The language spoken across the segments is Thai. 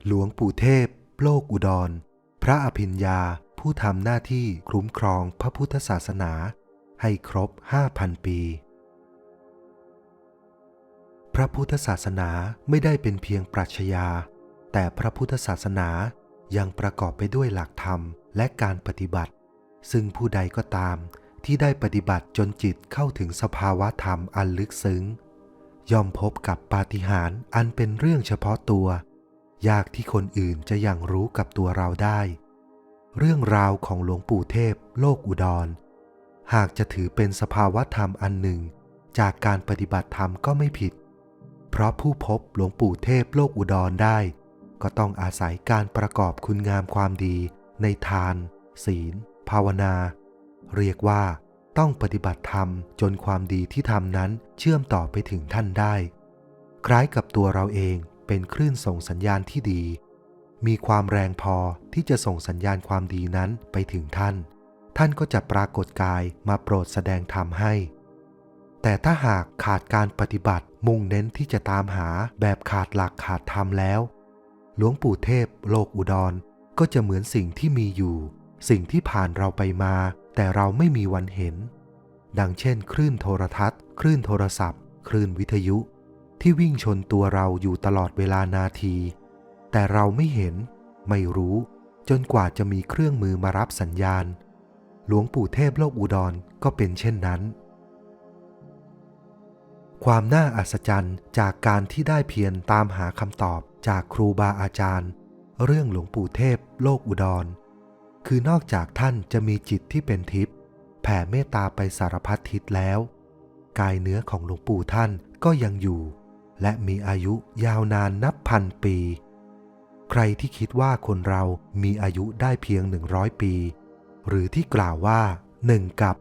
หลวงปู่เทพโลกอุดรพระอภิญญาผู้ทำหน้าที่คุ้มครองพระพุทธศาสนาให้ครบ 5,000 ปีพระพุทธศาสนาไม่ได้เป็นเพียงปรัชญาแต่พระพุทธศาสนายังประกอบไปด้วยหลักธรรมและการปฏิบัติซึ่งผู้ใดก็ตามที่ได้ปฏิบัติจนจิตเข้าถึงสภาวะธรรมอันลึกซึ้งย่อมพบกับปาฏิหาริย์อันเป็นเรื่องเฉพาะตัวยากที่คนอื่นจะยังรู้กับตัวเราได้เรื่องราวของหลวงปู่เทพโลกอุดรหากจะถือเป็นสภาวะธรรมอันหนึ่งจากการปฏิบัติธรรมก็ไม่ผิดเพราะผู้พบหลวงปู่เทพโลกอุดรได้ก็ต้องอาศัยการประกอบคุณงามความดีในทานศีลภาวนาเรียกว่าต้องปฏิบัติธรรมจนความดีที่ทำนั้นเชื่อมต่อไปถึงท่านได้คล้ายกับตัวเราเองเป็นคลื่นส่งสัญญาณที่ดีมีความแรงพอที่จะส่งสัญญาณความดีนั้นไปถึงท่านก็จะปรากฏกายมาโปรดแสดงธรรมให้แต่ถ้าหากขาดการปฏิบัติมุ่งเน้นที่จะตามหาแบบขาดหลักขาดธรรมแล้วหลวงปู่เทพโลกอุดรก็จะเหมือนสิ่งที่มีอยู่สิ่งที่ผ่านเราไปมาแต่เราไม่มีวันเห็นดังเช่นคลื่นโทรทัศน์คลื่นโทรศัพท์คลื่นวิทยุที่วิ่งชนตัวเราอยู่ตลอดเวลานาทีแต่เราไม่เห็นไม่รู้จนกว่าจะมีเครื่องมือมารับสัญญาณหลวงปู่เทพโลกอุดรก็เป็นเช่นนั้นความน่าอัศจรรย์จากการที่ได้เพียรตามหาคำตอบจากครูบาอาจารย์เรื่องหลวงปู่เทพโลกอุดรคือนอกจากท่านจะมีจิตที่เป็นทิพย์แผ่เมตตาไปสารพัดทิศแล้วกายเนื้อของหลวงปู่ท่านก็ยังอยู่และมีอายุยาวนานนับพันปีใครที่คิดว่าคนเรามีอายุได้เพียง100 ปีหรือที่กล่าวว่า1 กับ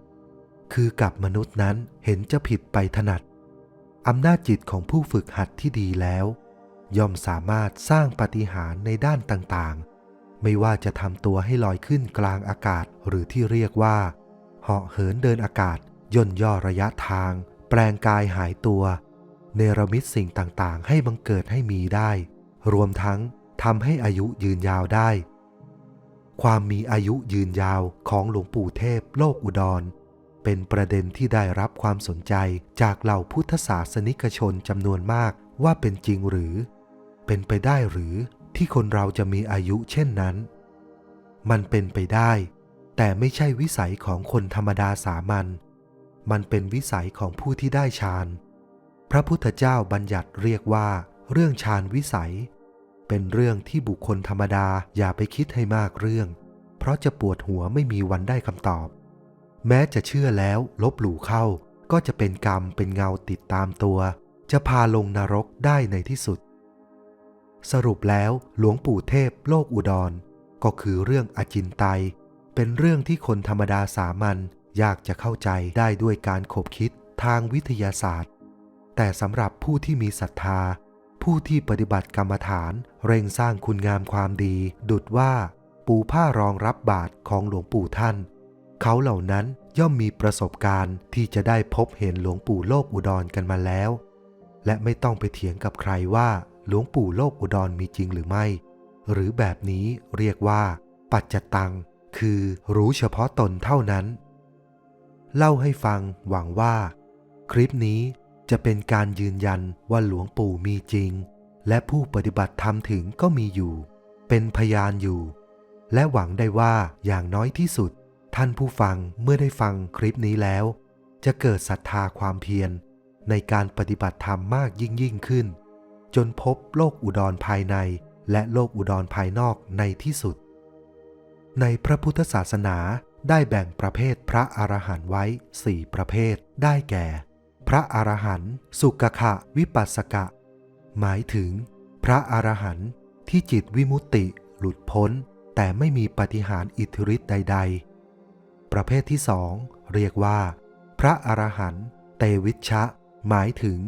คือกับมนุษย์นั้นเห็นจะผิดไปถนัดอำนาจจิตของผู้ฝึกหัดที่ดีแล้วย่อมสามารถสร้างปาฏิหาริย์ในด้านต่างๆไม่ว่าจะทำตัวให้ลอยขึ้นกลางอากาศหรือที่เรียกว่าเหาะเหินเดินอากาศย่นย่อระยะทางแปลงกายหายตัวเนรมิตสิ่งต่างๆให้บังเกิดให้มีได้รวมทั้งทำให้อายุยืนยาวได้ความมีอายุยืนยาวของหลวงปู่เทพโลกอุดรเป็นประเด็นที่ได้รับความสนใจจากเหล่าพุทธศาสนิกชนจำนวนมากว่าเป็นจริงหรือเป็นไปได้หรือที่คนเราจะมีอายุเช่นนั้นมันเป็นไปได้แต่ไม่ใช่วิสัยของคนธรรมดาสามัญมันเป็นวิสัยของผู้ที่ได้ฌานพระพุทธเจ้าบัญญัติเรียกว่าเรื่องฌานวิสัยเป็นเรื่องที่บุคคลธรรมดาอย่าไปคิดให้มากเรื่องเพราะจะปวดหัวไม่มีวันได้คำตอบแม้จะเชื่อแล้วลบหลู่เข้าก็จะเป็นกรรมเป็นเงาติดตามตัวจะพาลงนรกได้ในที่สุดสรุปแล้วหลวงปู่เทพโลกอุดรก็คือเรื่องอจินไตยเป็นเรื่องที่คนธรรมดาสามัญยากจะเข้าใจได้ด้วยการขบคิดทางวิทยาศาสตร์แต่สำหรับผู้ที่มีศรัทธาผู้ที่ปฏิบัติกรรมฐานเร่งสร้างคุณงามความดีดุจว่าปูผ้ารองรับบาตรของหลวงปู่ท่านเขาเหล่านั้นย่อมมีประสบการณ์ที่จะได้พบเห็นหลวงปู่โลกอุดรกันมาแล้วและไม่ต้องไปเถียงกับใครว่าหลวงปู่โลกอุดรมีจริงหรือไม่หรือแบบนี้เรียกว่าปัจจตังคือรู้เฉพาะตนเท่านั้นเล่าให้ฟังหวังว่าคลิปนี้จะเป็นการยืนยันว่าหลวงปู่มีจริงและผู้ปฏิบัติธรรมถึงก็มีอยู่เป็นพยานอยู่และหวังได้ว่าอย่างน้อยที่สุดท่านผู้ฟังเมื่อได้ฟังคลิปนี้แล้วจะเกิดศรัทธาความเพียรในการปฏิบัติธรรมมากยิ่งขึ้นจนพบโลกอุดรภายในและโลกอุดรภายนอกในที่สุดในพระพุทธศาสนาได้แบ่งประเภทพระอรหันต์ไว้4 ประเภทได้แก่พระอรหันต์สุกขะวิปัสสกะหมายถึงพระอรหันต์ที่จิตวิมุตติหลุดพ้นแต่ไม่มีปาฏิหาริย์อิทธิฤทธิ์ใดๆประเภทที่2เรียกว่าพระอรหันต์เตวิชชะหมายถึง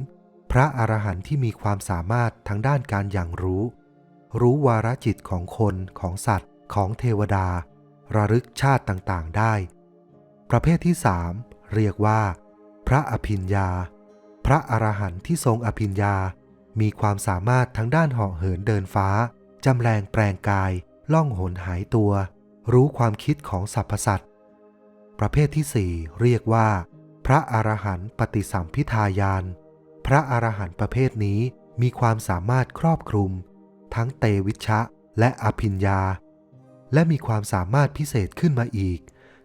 พระอรหันต์ที่มีความสามารถทางด้านการอย่างรู้วาระจิตของคนของสัตว์ของเทวดาระลึกชาติต่างๆได้ประเภทที่3เรียกว่าพระอภิญญาพระอรหันต์ที่ทรงอภิญญามีความสามารถทางด้านเหาะเหินเดินฟ้า จำแรงแปลงกายล่องหนหายตัวรู้ความคิดของสรรพสัตว์ประเภทที่ 4เรียกว่าพระอรหันต์ปฏิสัมภิทาญาณพระอรหันต์ประเภทนี้มีความสามารถครอบคลุมทั้งเตวิชชะและอภิญญาและมีความสามารถพิเศษขึ้นมาอีก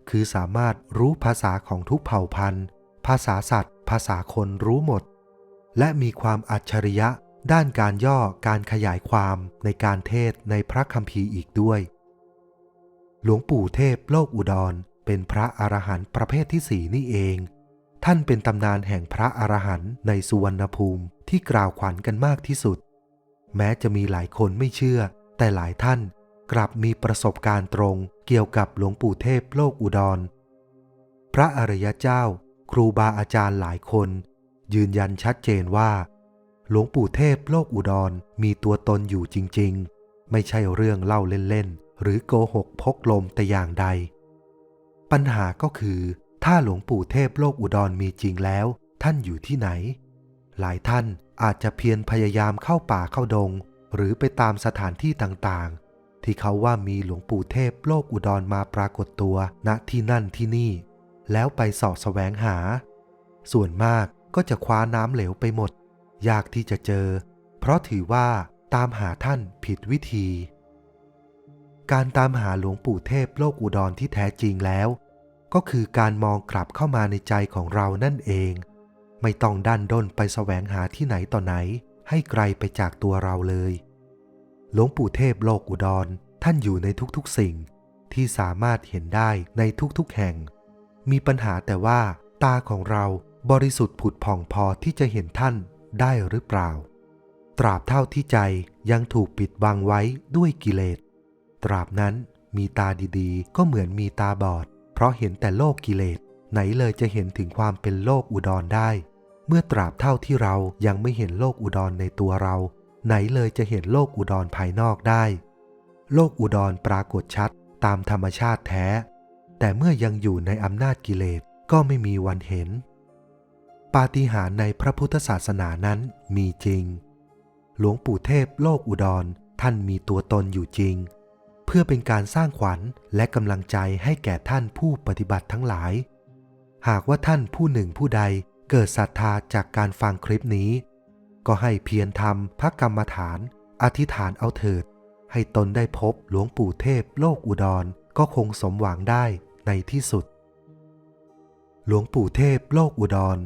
คือสามารถรู้ภาษาของทุกเผ่าพันธุ์ภาษาสัตว์ภาษาคนรู้หมดและมีความอัจฉริยะด้านการย่อการขยายความในการเทศในพระคัมภีร์อีกด้วยหลวงปู่เทพโลกอุดรเป็นพระอรหันต์ประเภทที่ 4นี่เองท่านเป็นตำนานแห่งพระอรหันต์ในสุวรรณภูมิที่กล่าวขวัญกันมากที่สุดแม้จะมีหลายคนไม่เชื่อแต่หลายท่านกลับมีประสบการณ์ตรงเกี่ยวกับหลวงปู่เทพโลกอุดรพระอริยเจ้าครูบาอาจารย์หลายคนยืนยันชัดเจนว่าหลวงปู่เทพโลกอุดรมีตัวตนอยู่จริงๆไม่ใช่เรื่องเล่าเล่นๆหรือโกหกพกลมแต่อย่างใดปัญหาก็คือถ้าหลวงปู่เทพโลกอุดรมีจริงแล้วท่านอยู่ที่ไหนหลายท่านอาจจะเพียรพยายามเข้าป่าเข้าดงหรือไปตามสถานที่ต่างๆที่เขาว่ามีหลวงปู่เทพโลกอุดรมาปรากฏตัวณที่นั่นที่นี่แล้วไปเสาะแสวงหาส่วนมากก็จะคว้าน้ำเหลวไปหมดยากที่จะเจอเพราะถือว่าตามหาท่านผิดวิธีการตามหาหลวงปู่เทพโลกอุดรที่แท้จริงแล้วก็คือการมองกลับเข้ามาในใจของเรานั่นเองไม่ต้องดันด้นไปแสวงหาที่ไหนต่อไหนให้ไกลไปจากตัวเราเลยหลวงปู่เทพโลกอุดรท่านอยู่ในทุกๆสิ่งที่สามารถเห็นได้ในทุกๆแห่งมีปัญหาแต่ว่าตาของเราบริสุทธิ์ผุดผ่องพอที่จะเห็นท่านได้หรือเปล่าตราบเท่าที่ใจยังถูกปิดบังไว้ด้วยกิเลสตราบนั้นมีตาดีๆก็เหมือนมีตาบอดเพราะเห็นแต่โลกกิเลสไหนเลยจะเห็นถึงความเป็นโลกอุดรได้เมื่อตราบเท่าที่เรายังไม่เห็นโลกอุดรในตัวเราไหนเลยจะเห็นโลกอุดรภายนอกได้โลกอุดรปรากฏชัดตามธรรมชาติแท้แต่เมื่อยังอยู่ในอำนาจกิเลสก็ไม่มีวันเห็นปาฏิหาริย์ในพระพุทธศาสนานั้นมีจริงหลวงปู่เทพโลกอุดรท่านมีตัวตนอยู่จริงเพื่อเป็นการสร้างขวัญและกำลังใจให้แก่ท่านผู้ปฏิบัติทั้งหลายหากว่าท่านผู้หนึ่งผู้ใดเกิดศรัทธาจากการฟังคลิปนี้ก็ให้เพียรทำพระกรรมฐานอธิษฐานเอาเถิดให้ตนได้พบหลวงปู่เทพโลกอุดรก็คงสมหวังได้ในที่สุดหลวงปู่เทพโลกอุดร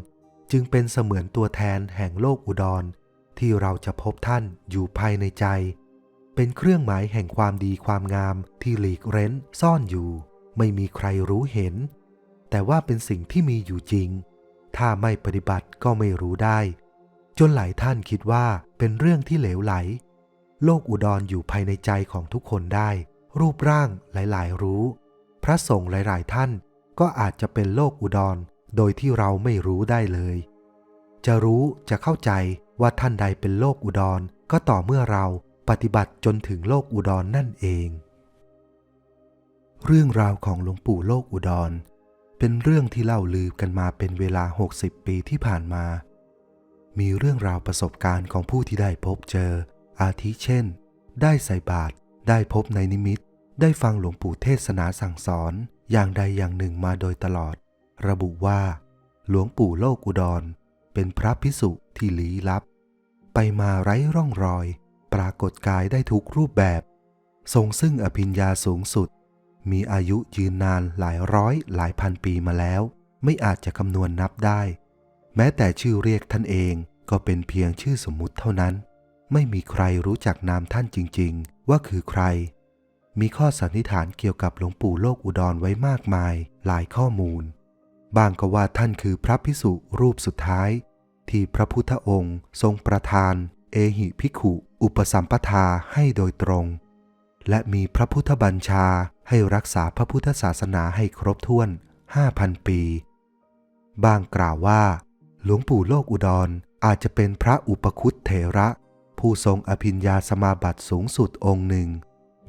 จึงเป็นเสมือนตัวแทนแห่งโลกอุดรที่เราจะพบท่านอยู่ภายในใจเป็นเครื่องหมายแห่งความดีความงามที่หลีกเร้นซ่อนอยู่ไม่มีใครรู้เห็นแต่ว่าเป็นสิ่งที่มีอยู่จริงถ้าไม่ปฏิบัติก็ไม่รู้ได้จนหลายท่านคิดว่าเป็นเรื่องที่เหลวไหลโลกอุดรอยู่ภายในใจของทุกคนได้รูปร่างหลายๆรู้พระสงฆ์หลายๆท่านก็อาจจะเป็นโลกอุดรโดยที่เราไม่รู้ได้เลยจะรู้จะเข้าใจว่าท่านใดเป็นโลกอุดรก็ต่อเมื่อเราปฏิบัติจนถึงโลกอุดรนั่นเองเรื่องราวของหลวงปู่โลกอุดรเป็นเรื่องที่เล่าลือกันมาเป็นเวลา60 ปีที่ผ่านมามีเรื่องราวประสบการณ์ของผู้ที่ได้พบเจออาทิเช่นได้ใส่บาตรได้พบในนิมิตได้ฟังหลวงปู่เทศนาสั่งสอนอย่างใดอย่างหนึ่งมาโดยตลอดระบุว่าหลวงปู่โลกอุดรเป็นพระภิกษุที่ลี้ลับไปมาไร้ร่องรอยปรากฏกายได้ทุกรูปแบบทรงซึ่งอภิญญาสูงสุดมีอายุยืนนานหลายร้อยหลายพันปีมาแล้วไม่อาจจะคำนวณนับได้แม้แต่ชื่อเรียกท่านเองก็เป็นเพียงชื่อสมมุติเท่านั้นไม่มีใครรู้จักนามท่านจริงๆว่าคือใครมีข้อสันนิษฐานเกี่ยวกับหลวงปู่โลกอุดรไว้มากมายหลายข้อมูลบางก็ว่าท่านคือพระภิกษุรูปสุดท้ายที่พระพุทธองค์ทรงประทานเอหิภิกขุอุปสัมปทาให้โดยตรงและมีพระพุทธบัญชาให้รักษาพระพุทธศาสนาให้ครบถ้วน 5,000 ปีบางกล่าวว่าหลวงปู่โลกอุดรอาจจะเป็นพระอุปคุตเถระผู้ทรงอภิญญาสมาบัติสูงสุดองค์หนึ่ง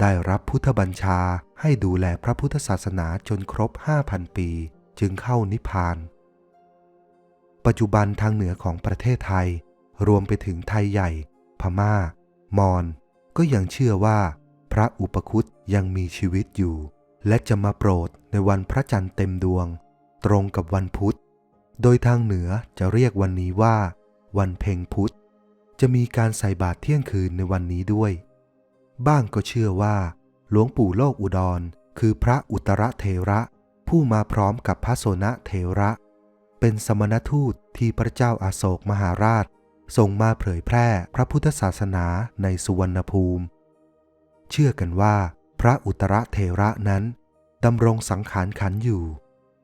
ได้รับพุทธบัญชาให้ดูแลพระพุทธศาสนาจนครบ 5,000 ปีจึงเข้านิพพานปัจจุบันทางเหนือของประเทศไทยรวมไปถึงไทยใหญ่พม่ามอญ ก็ยังเชื่อว่าพระอุปคุตยังมีชีวิตอยู่และจะมาโปรดในวันพระจันทร์เต็มดวงตรงกับวันพุธโดยทางเหนือจะเรียกวันนี้ว่าวันเพ็งพุธจะมีการใส่บาตรเที่ยงคืนในวันนี้ด้วยบ้างก็เชื่อว่าหลวงปู่โลกอุดรคือพระอุตรเถระผู้มาพร้อมกับพระโสนเถระเป็นสมณทูตที่พระเจ้าอาโศกมหาราชส่งมาเผยแพร่พระพุทธศาสนาในสุวรรณภูมิเชื่อกันว่าพระอุตรเถระนั้นดำรงสังขารขันธ์อยู่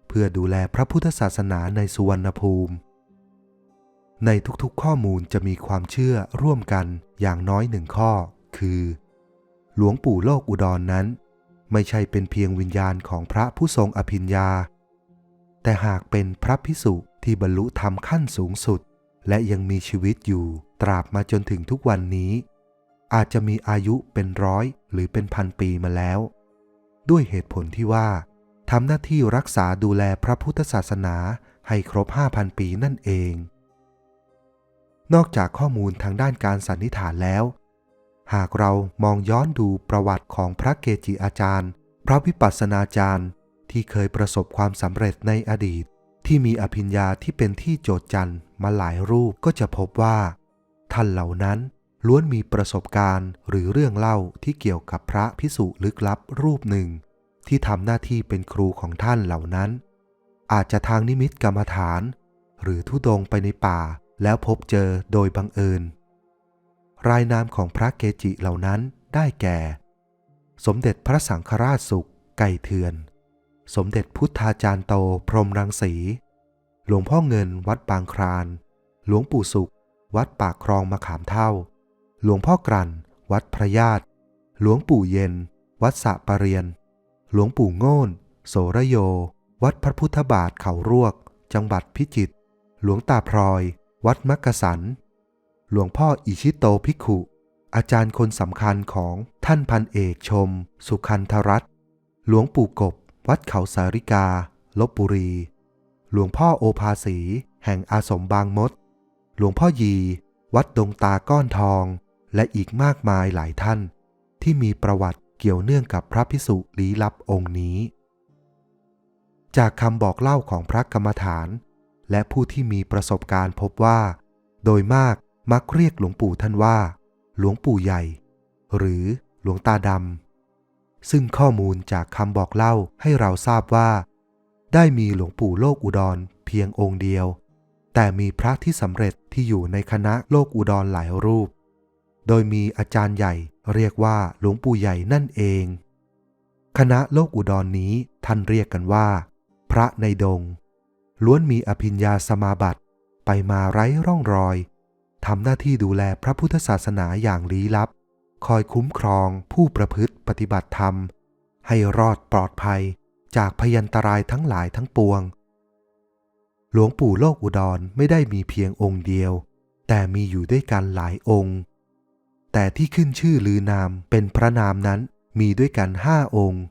เพื่อดูแลพระพุทธศาสนาในสุวรรณภูมิในทุกๆข้อมูลจะมีความเชื่อร่วมกันอย่างน้อยหนึ่งข้อคือหลวงปู่โลกอุดรนั้นไม่ใช่เป็นเพียงวิญญาณของพระผู้ทรงอภิญญาแต่หากเป็นพระภิกษุที่บรรลุธรรมขั้นสูงสุดและยังมีชีวิตอยู่ตราบมาจนถึงทุกวันนี้อาจจะมีอายุเป็นร้อยหรือเป็นพันปีมาแล้วด้วยเหตุผลที่ว่าทำหน้าที่รักษาดูแลพระพุทธศาสนาให้ครบ 5,000 ปีนั่นเองนอกจากข้อมูลทางด้านการสันนิษฐานแล้วหากเรามองย้อนดูประวัติของพระเกจิอาจารย์พระวิปัสสนาจารย์ที่เคยประสบความสำเร็จในอดีตที่มีอภิญญาที่เป็นที่โจษจันมาหลายรูปก็จะพบว่าท่านเหล่านั้นล้วนมีประสบการณ์หรือเรื่องเล่าที่เกี่ยวกับพระภิกษุลึกลับรูปหนึ่งที่ทำหน้าที่เป็นครูของท่านเหล่านั้นอาจจะทางนิมิตกรรมฐานหรือธุดงค์ไปในป่าแล้วพบเจอโดยบังเอิญรายนามของพระเกจิเหล่านั้นได้แก่สมเด็จพระสังฆราชสุขไก่เถื่อนสมเด็จพุทธาจารย์โตพรหมรังสีหลวงพ่อเงินวัดบางครานหลวงปู่สุขวัดปากคลองมะขามเท่าหลวงพ่อกลั่นวัดพระญาติหลวงปู่เย็นวัดสะปะเรียนหลวงปู่โง่นโสระโยวัดพระพุทธบาทเขารวกจังหวัดพิจิตรหลวงตาพลอยวัดมักกะสันหลวงพ่ออิชิโตภิกขุอาจารย์คนสำคัญของท่านพันเอกชมสุคันธรัตน์หลวงปู่กบวัดเขาสาริกาลพบุรีหลวงพ่อโอภาสีแห่งอาสมบางมดหลวงพ่อยีวัดดงตาก้อนทองและอีกมากมายหลายท่านที่มีประวัติเกี่ยวเนื่องกับพระภิกษุลี้ลับองค์นี้จากคำบอกเล่าของพระกรรมฐานและผู้ที่มีประสบการณ์พบว่าโดยมากมักเรียกหลวงปู่ท่านว่าหลวงปู่ใหญ่หรือหลวงตาดำซึ่งข้อมูลจากคำบอกเล่าให้เราทราบว่าได้มีหลวงปู่โลกอุดรเพียงองค์เดียวแต่มีพระที่สำเร็จที่อยู่ในคณะโลกอุดรหลายรูปโดยมีอาจารย์ใหญ่เรียกว่าหลวงปู่ใหญ่นั่นเองคณะโลกอุดรนี้ท่านเรียกกันว่าพระในดงล้วนมีอภิญญาสมาบัติไปมาไร้ร่องรอยทำหน้าที่ดูแลพระพุทธศาสนาอย่างลี้ลับคอยคุ้มครองผู้ประพฤติปฏิบัติธรรมให้รอดปลอดภัยจากพยันตรายทั้งหลายทั้งปวงหลวงปู่โลกอุดรไม่ได้มีเพียงองค์เดียวแต่มีอยู่ด้วยกันหลายองค์แต่ที่ขึ้นชื่อลือนามเป็นพระนามนั้นมีด้วยกัน5 องค์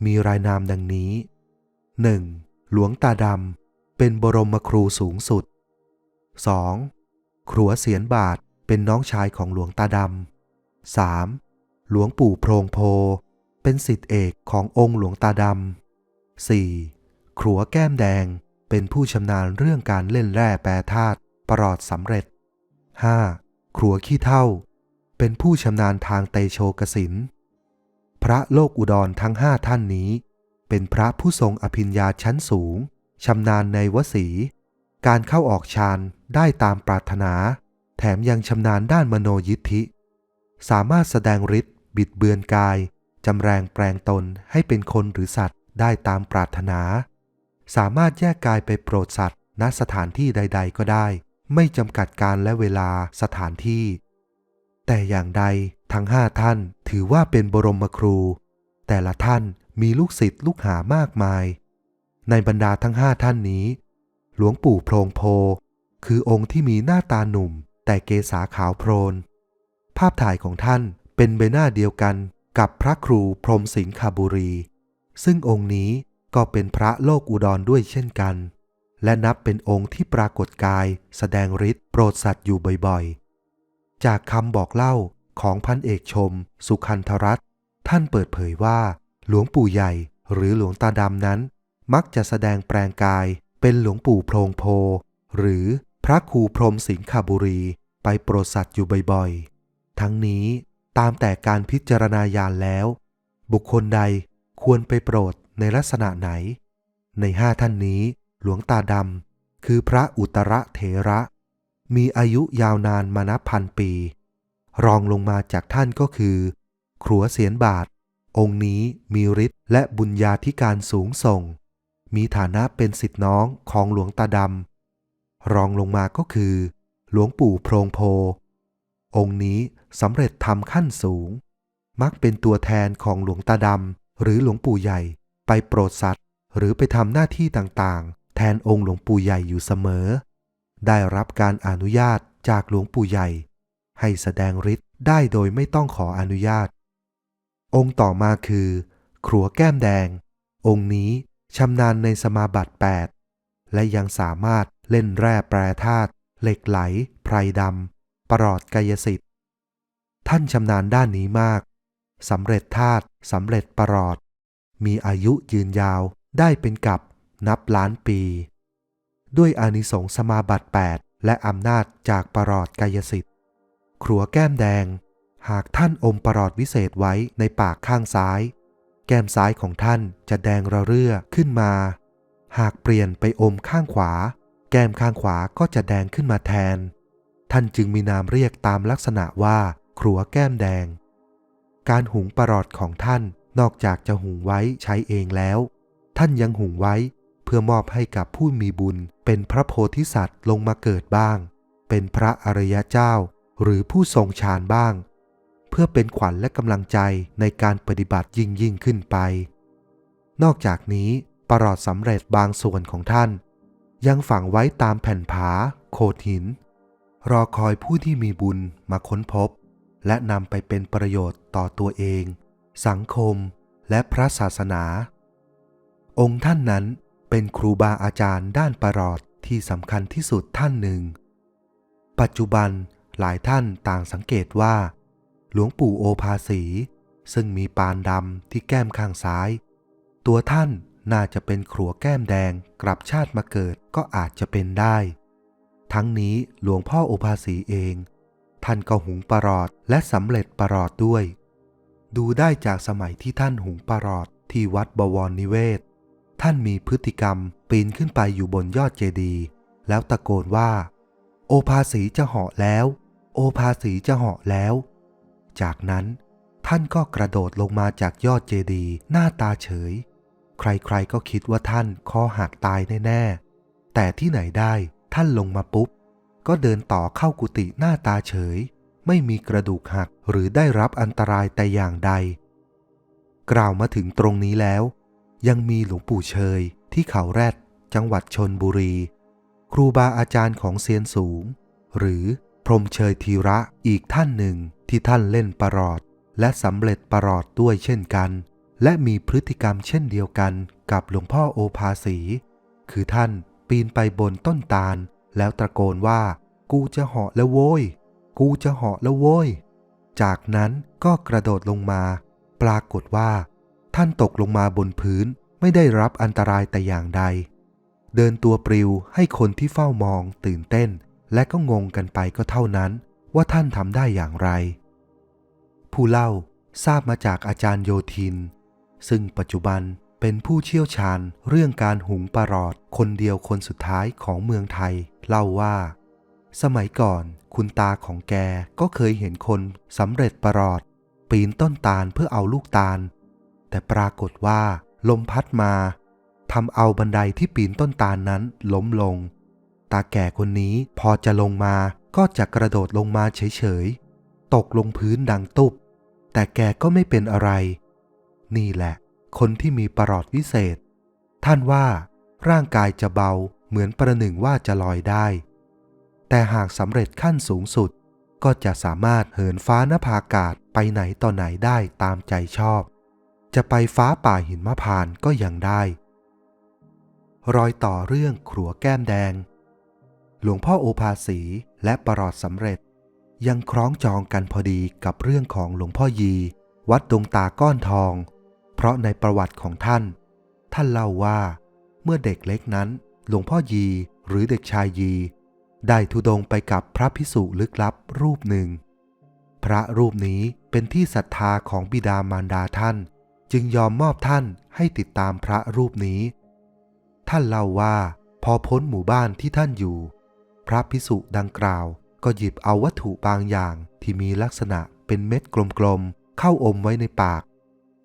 มีรายนามดังนี้ 1. หลวงตาดำเป็นบรมครูสูงสุด 2. ครัวเสียนบาทเป็นน้องชายของหลวงตาดำ 3. หลวงปู่โพรงโพเป็นศิษย์เอกขององค์หลวงตาดำ 4. ครัวแก้มแดงเป็นผู้ชำนาญเรื่องการเล่นแร่แปรธาตุประหลอดสำเร็จ 5. ครัวขี้เถ้าเป็นผู้ชำนาญทางเตโชกสินพระโลกอุดรทั้ง5ท่านนี้เป็นพระผู้ทรงอภิญญาชั้นสูงชำนาญในวสีการเข้าออกฌานได้ตามปรารถนาแถมยังชำนาญด้านมโนยิทธิสามารถแสดงฤทธิ์บิดเบือนกายจำแรงแปลงตนให้เป็นคนหรือสัตว์ได้ตามปรารถนาสามารถแยกกายไปโปรดสัตว์ณสถานที่ใดๆก็ได้ไม่จำกัดการและเวลาสถานที่แต่อย่างใดทั้ง5ท่านถือว่าเป็นบรมครูแต่ละท่านมีลูกศิษย์ลูกหามากมายในบรรดาทั้ง5ท่านนี้หลวงปู่โพรงโพคือองค์ที่มีหน้าตาหนุ่มแต่เกศาขาวโพลนภาพถ่ายของท่านเป็นใบหน้าเดียวกันกับพระครูพรหมสิงคบุรีซึ่งองค์นี้ก็เป็นพระโลกอุดรด้วยเช่นกันและนับเป็นองค์ที่ปรากฏกายแสดงฤทธิ์โปรดสัตว์อยู่บ่อยๆจากคำบอกเล่า ของพันเอกชมสุคันธรัตน์ท่านเปิดเผยว่าหลวงปู่ใหญ่หรือหลวงตาดำนั้นมักจะแสดงแปลงกายเป็นหลวงปู่โพรงโพหรือพระครูพรหมสิงคบุรีไปโปรดสัตว์อยู่บ่อยๆทั้งนี้ตามแต่การพิจารณาญาณแล้วบุคคลใดควรไปโปรดในลักษณะไหนใน5ท่านนี้หลวงตาดำคือพระอุตรเถระมีอายุยาวนานมานับพันปีรองลงมาจากท่านก็คือครัวเสียนบาทองค์นี้มีฤทธิ์และบุญญาธิการสูงส่งมีฐานะเป็นศิษย์น้องของหลวงตาดำรองลงมาก็คือหลวงปู่โพรงโพองค์นี้สำเร็จธรรมขั้นสูงมักเป็นตัวแทนของหลวงตาดำหรือหลวงปู่ใหญ่ไปโปรดสัตว์หรือไปทำหน้าที่ต่างๆแทนองค์หลวงปู่ใหญ่อยู่เสมอได้รับการอนุญาตจากหลวงปู่ใหญ่ให้แสดงฤทธิ์ได้โดยไม่ต้องขออนุญาตองค์ต่อมาคือครัวแก้มแดงองค์นี้ชำนาญในสมาบัติ8และยังสามารถเล่นแร่แปรธาตุเหล็กไหลไพรดำประหลอดกายสิทธิ์ท่านชำนาญด้านนี้มากสำเร็จธาตุสำเร็จประหลอดมีอายุยืนยาวได้เป็นกับนับล้านปีด้วยอานิสงส์สมาบัติ8และอำนาจจากประหลอดกายสิทธิ์ครัวแก้มแดงหากท่านอมประหลอดวิเศษไว้ในปากข้างซ้ายแก้มซ้ายของท่านจะแดงระเรื่อขึ้นมาหากเปลี่ยนไปอมข้างขวาแก้มข้างขวาก็จะแดงขึ้นมาแทนท่านจึงมีนามเรียกตามลักษณะว่าครัวแก้มแดงการหุงประหลอดของท่านนอกจากจะหุงไว้ใช้เองแล้วท่านยังหุงไว้เพื่อมอบให้กับผู้มีบุญเป็นพระโพธิสัตว์ลงมาเกิดบ้างเป็นพระอริยเจ้าหรือผู้ทรงฌานบ้างเพื่อเป็นขวัญและกำลังใจในการปฏิบัติยิ่งขึ้นไปนอกจากนี้ประหลอดสำเร็จบางส่วนของท่านยังฝังไว้ตามแผ่นผาโขดหินรอคอยผู้ที่มีบุญมาค้นพบและนำไปเป็นประโยชน์ต่อตัวเองสังคมและพระศาสนาองค์ท่านนั้นเป็นครูบาอาจารย์ด้านประหลอดที่สำคัญที่สุดท่านหนึ่งปัจจุบันหลายท่านต่างสังเกตว่าหลวงปู่โอภาสีซึ่งมีปานดำที่แก้มข้างซ้ายตัวท่านน่าจะเป็นครัวแก้มแดงกลับชาติมาเกิดก็อาจจะเป็นได้ทั้งนี้หลวงพ่อโอภาสีเองท่านก็หุงประหลอดและสำเร็จประหลอดด้วยดูได้จากสมัยที่ท่านหุงประหลอดที่วัดบวรนิเวศท่านมีพฤติกรรมปีนขึ้นไปอยู่บนยอดเจดีย์แล้วตะโกนว่าโอภาสีจะเหาะแล้วโอภาสีจะเหาะแล้วจากนั้นท่านก็กระโดดลงมาจากยอดเจดีย์หน้าตาเฉยใครๆก็คิดว่าท่านคอหักตายแน่ๆแต่ที่ไหนได้ท่านลงมาปุ๊บก็เดินต่อเข้ากุฏิหน้าตาเฉยไม่มีกระดูกหักหรือได้รับอันตรายแต่อย่างใดกล่าวมาถึงตรงนี้แล้วยังมีหลวงปู่เชยที่เขาแรดจังหวัดชลบุรีครูบาอาจารย์ของเซียนสูงหรือพรหมเชยธีระอีกท่านหนึ่งที่ท่านเล่นประหลอดและสำเร็จประหลอดด้วยเช่นกันและมีพฤติกรรมเช่นเดียวกันกับหลวงพ่อโอภาสีคือท่านปีนไปบนต้นตาลแล้วตะโกนว่ากูจะเหาะแล้วโว้ยกูจะเหาะแล้วโว้ยจากนั้นก็กระโดดลงมาปรากฏว่าท่านตกลงมาบนพื้นไม่ได้รับอันตรายแต่อย่างใดเดินตัวปลิวให้คนที่เฝ้ามองตื่นเต้นและก็งงกันไปก็เท่านั้นว่าท่านทำได้อย่างไรผู้เล่าทราบมาจากอาจารย์โยธินซึ่งปัจจุบันเป็นผู้เชี่ยวชาญเรื่องการหุงประหลอดคนเดียวคนสุดท้ายของเมืองไทยเล่าว่าสมัยก่อนคุณตาของแกก็เคยเห็นคนสำเร็จประหลอดปีนต้นตาลเพื่อเอาลูกตาลแต่ปรากฏว่าลมพัดมาทำเอาบันไดที่ปีนต้นตาลนั้นล้มลงตาแก่คนนี้พอจะลงมาก็จะกระโดดลงมาเฉยๆตกลงพื้นดังตุบแต่แกก็ไม่เป็นอะไรนี่แหละคนที่มีประหลอดวิเศษท่านว่าร่างกายจะเบาเหมือนประหนึ่งว่าจะลอยได้แต่หากสำเร็จขั้นสูงสุดก็จะสามารถเหินฟ้านภาอากาศไปไหนต่อไหนได้ตามใจชอบจะไปฟ้าป่าหิมพานต์ก็ยังได้รอยต่อเรื่องครัวแก้มแดงหลวงพ่อโอภาสีและประหลอดสำเร็จ ยังคล้องจองกันพอดีกับเรื่องของหลวงพ่อยีวัดดงตาก้อนทองเพราะในประวัติของท่านเล่าว่าเมื่อเด็กเล็กนั้นหลวงพ่อยีหรือเด็กชายยีได้ธุดงค์ไปกับพระภิกษุลึกลับรูปหนึ่งพระรูปนี้เป็นที่ศรัทธาของบิดามารดาท่านจึงยอมมอบท่านให้ติดตามพระรูปนี้ท่านเล่าว่าพอพ้นหมู่บ้านที่ท่านอยู่พระภิกษุดังกล่าวก็หยิบเอาวัตถุบางอย่างที่มีลักษณะเป็นเม็ดกลมๆเข้าอมไว้ในปาก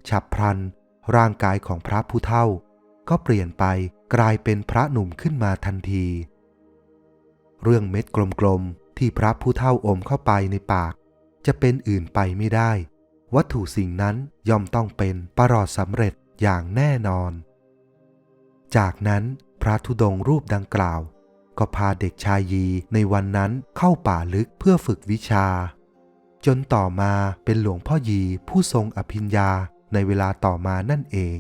ฉับพลันร่างกายของพระผู้เฒ่าก็เปลี่ยนไปกลายเป็นพระหนุ่มขึ้นมาทันทีเรื่องเม็ดกลมๆที่พระผู้เฒ่าอมเข้าไปในปากจะเป็นอื่นไปไม่ได้วัตถุสิ่งนั้นย่อมต้องเป็นประหลอดสำเร็จอย่างแน่นอนจากนั้นพระธุดงค์รูปดังกล่าวก็พาเด็กชายยีในวันนั้นเข้าป่าลึกเพื่อฝึกวิชาจนต่อมาเป็นหลวงพ่อยีผู้ทรงอภิญญาในเวลาต่อมานั่นเอง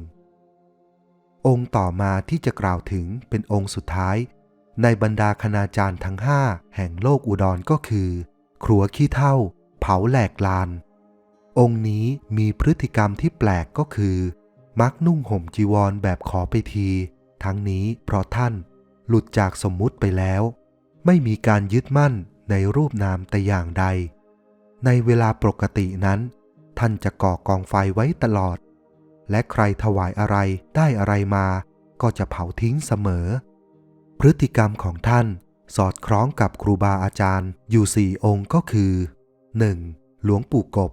องค์ต่อมาที่จะกล่าวถึงเป็นองค์สุดท้ายในบรรดาคณาจารย์ทั้ง5แห่งโลกอุดรก็คือครัวขี้เถ้าเผาแหลกลานองค์นี้มีพฤติกรรมที่แปลกก็คือมักนุ่งห่มจีวรแบบขอไปทีทั้งนี้เพราะท่านหลุดจากสมมุติไปแล้วไม่มีการยึดมั่นในรูปนามแต่อย่างใดในเวลาปกตินั้นท่านจะก่อกองไฟไว้ตลอดและใครถวายอะไรได้อะไรมาก็จะเผาทิ้งเสมอพฤติกรรมของท่านสอดคล้องกับครูบาอาจารย์อยู่4องค์ก็คือ 1. หลวงปู่กบ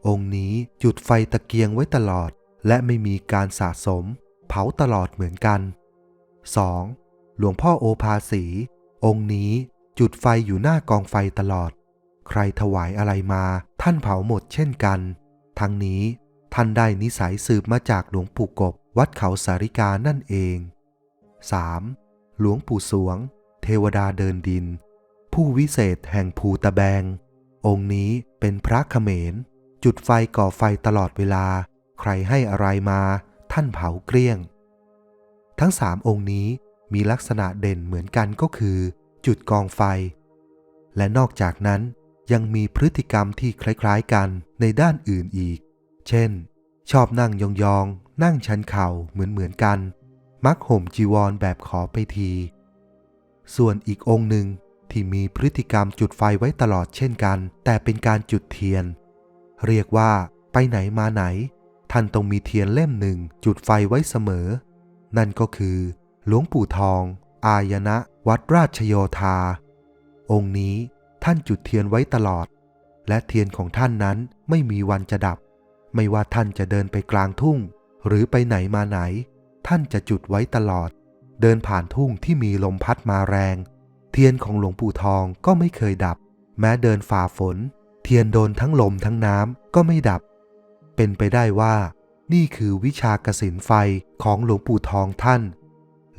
องค์นี้จุดไฟตะเกียงไว้ตลอดและไม่มีการสะสมเผาตลอดเหมือนกัน 2. หลวงพ่อโอภาสีองค์นี้จุดไฟอยู่หน้ากองไฟตลอดใครถวายอะไรมาท่านเผาหมดเช่นกันทั้งนี้ท่านได้นิสัยสืบมาจากหลวงปู่กบวัดเขาสาริกานั่นเอง 3. หลวงปู่สวงเทวดาเดินดินผู้วิเศษแห่งภูตะแบงองค์นี้เป็นพระเขมรจุดไฟก่อไฟตลอดเวลาใครให้อะไรมาท่านเผาเกลี้ยงทั้ง3องค์นี้มีลักษณะเด่นเหมือนกันก็คือจุดกองไฟและนอกจากนั้นยังมีพฤติกรรมที่คล้ายๆกันในด้านอื่นอีกเช่นชอบนั่งยองๆนั่งชันเข่าเหมือนกันมักห่มจีวรแบบขอไปทีส่วนอีกองค์หนึ่งที่มีพฤติกรรมจุดไฟไว้ตลอดเช่นกันแต่เป็นการจุดเทียนเรียกว่าไปไหนมาไหนท่านต้องมีเทียนเล่มหนึ่งจุดไฟไว้เสมอนั่นก็คือหลวงปู่ทองอายนะวัดราชโยธาองค์นี้ท่านจุดเทียนไว้ตลอดและเทียนของท่านนั้นไม่มีวันจะดับไม่ว่าท่านจะเดินไปกลางทุ่งหรือไปไหนมาไหนท่านจะจุดไว้ตลอดเดินผ่านทุ่งที่มีลมพัดมาแรงเทียนของหลวงปู่ทองก็ไม่เคยดับแม้เดินฝ่าฝนเทียนโดนทั้งลมทั้งน้ำก็ไม่ดับเป็นไปได้ว่านี่คือวิชากสิณไฟของหลวงปู่ทองท่าน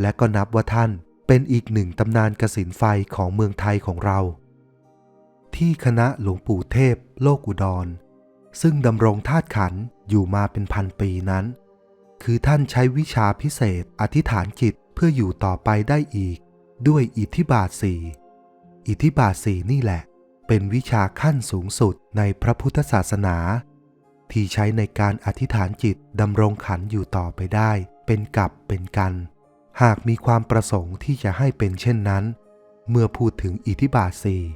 และก็นับว่าท่านเป็นอีกหนึ่งตำนานกสิณไฟของเมืองไทยของเราที่คณะหลวงปู่เทพโลกอุดรซึ่งดำรงธาตุขันธ์อยู่มาเป็นพันปีนั้นคือท่านใช้วิชาพิเศษอธิษฐานจิตเพื่ออยู่ต่อไปได้อีกด้วยอิทธิบาท4อิทธิบาท4นี่แหละเป็นวิชาขั้นสูงสุดในพระพุทธศาสนาที่ใช้ในการอธิษฐานจิตดำรงขันธ์อยู่ต่อไปได้เป็นกับเป็นกันหากมีความประสงค์ที่จะให้เป็นเช่นนั้นเมื่อพูดถึงอิทธิบาท